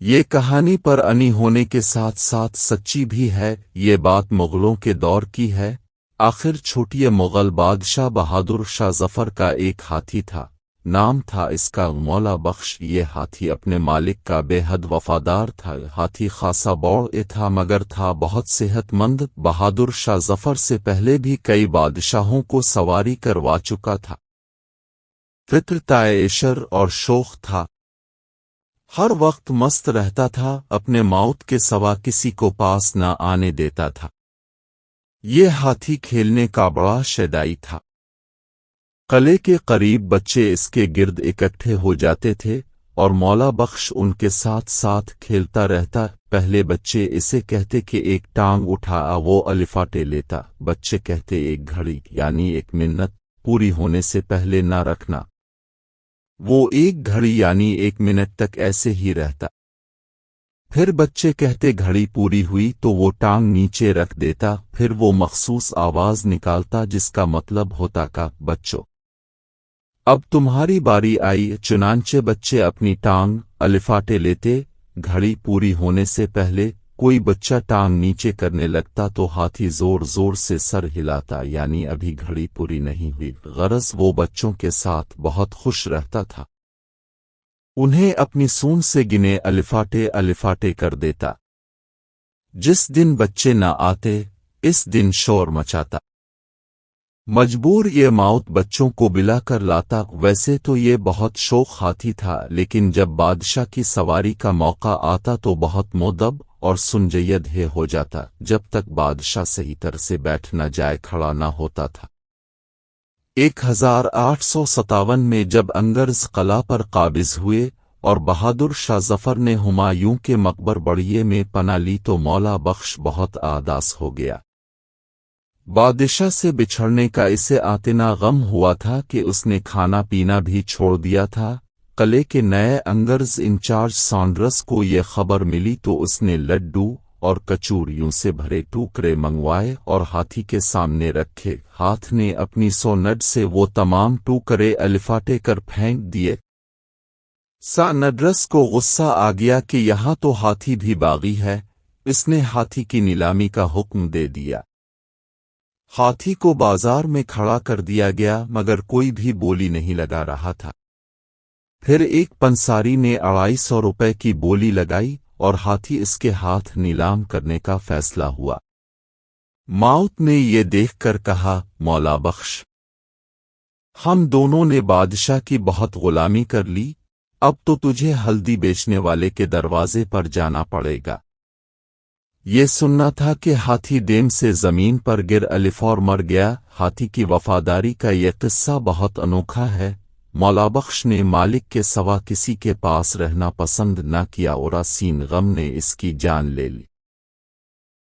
یہ کہانی پر انی ہونے کے ساتھ ساتھ سچی بھی ہے۔ یہ بات مغلوں کے دور کی ہے۔ آخر چھوٹی مغل بادشاہ بہادر شاہ ظفر کا ایک ہاتھی تھا، نام تھا اس کا مولا بخش۔ یہ ہاتھی اپنے مالک کا بے حد وفادار تھا۔ ہاتھی خاصا بوڑھ تھا مگر تھا بہت صحت مند۔ بہادر شاہ ظفر سے پہلے بھی کئی بادشاہوں کو سواری کروا چکا تھا۔ فطر عشر اور شوخ تھا، ہر وقت مست رہتا تھا، اپنے موت کے سوا کسی کو پاس نہ آنے دیتا تھا۔ یہ ہاتھی کھیلنے کا بڑا شیدائی تھا۔ قلعے کے قریب بچے اس کے گرد اکٹھے ہو جاتے تھے اور مولا بخش ان کے ساتھ ساتھ کھیلتا رہتا۔ پہلے بچے اسے کہتے کہ ایک ٹانگ اٹھا، وہ الفاٹے لیتا۔ بچے کہتے ایک گھڑی یعنی ایک منت پوری ہونے سے پہلے نہ رکھنا، وہ ایک گھڑی یعنی ایک منٹ تک ایسے ہی رہتا۔ پھر بچے کہتے گھڑی پوری ہوئی تو وہ ٹانگ نیچے رکھ دیتا۔ پھر وہ مخصوص آواز نکالتا جس کا مطلب ہوتا کہ بچوں اب تمہاری باری آئی۔ چنانچہ بچے اپنی ٹانگ الفاٹے لیتے۔ گھڑی پوری ہونے سے پہلے کوئی بچہ ٹانگ نیچے کرنے لگتا تو ہاتھی زور زور سے سر ہلاتا، یعنی ابھی گھڑی پوری نہیں ہوئی۔ غرض وہ بچوں کے ساتھ بہت خوش رہتا تھا، انہیں اپنی سونڈ سے گنے الفاٹے کر دیتا۔ جس دن بچے نہ آتے اس دن شور مچاتا، مجبور یہ موت بچوں کو بلا کر لاتا۔ ویسے تو یہ بہت شوخ ہاتھی تھا، لیکن جب بادشاہ کی سواری کا موقع آتا تو بہت مؤدب اور سنجید ہو جاتا، جب تک بادشاہ صحیح طرح سے بیٹھ نہ جائے کھڑا نہ ہوتا تھا۔ 1857 میں جب انگرز قلعہ پر قابض ہوئے اور بہادر شاہ ظفر نے ہمایوں کے مقبر بڑھیے میں پناہ لی تو مولا بخش بہت اداس ہو گیا۔ بادشاہ سے بچھڑنے کا اسے اتنا غم ہوا تھا کہ اس نے کھانا پینا بھی چھوڑ دیا تھا۔ قلعے کے نئے انگرز انچارج سانڈرس کو یہ خبر ملی تو اس نے لڈو اور کچوریوں سے بھرے ٹوکرے منگوائے اور ہاتھی کے سامنے رکھے۔ ہاتھ نے اپنی سونڈ سے وہ تمام ٹوکرے الفاٹے کر پھینک دیے۔ سانڈرس کو غصہ آ گیا کہ یہاں تو ہاتھی بھی باغی ہے، اس نے ہاتھی کی نیلامی کا حکم دے دیا۔ ہاتھی کو بازار میں کھڑا کر دیا گیا مگر کوئی بھی بولی نہیں لگا رہا تھا۔ پھر ایک پنساری نے 250 روپے کی بولی لگائی اور ہاتھی اس کے ہاتھ نیلام کرنے کا فیصلہ ہوا۔ موت نے یہ دیکھ کر کہا، مولا بخش، ہم دونوں نے بادشاہ کی بہت غلامی کر لی، اب تو تجھے ہلدی بیچنے والے کے دروازے پر جانا پڑے گا۔ یہ سننا تھا کہ ہاتھی ڈیم سے زمین پر گر اور مر گیا۔ ہاتھی کی وفاداری کا یہ قصہ بہت انوکھا ہے۔ مولا بخش نے مالک کے سوا کسی کے پاس رہنا پسند نہ کیا اور سین غم نے اس کی جان لے لی۔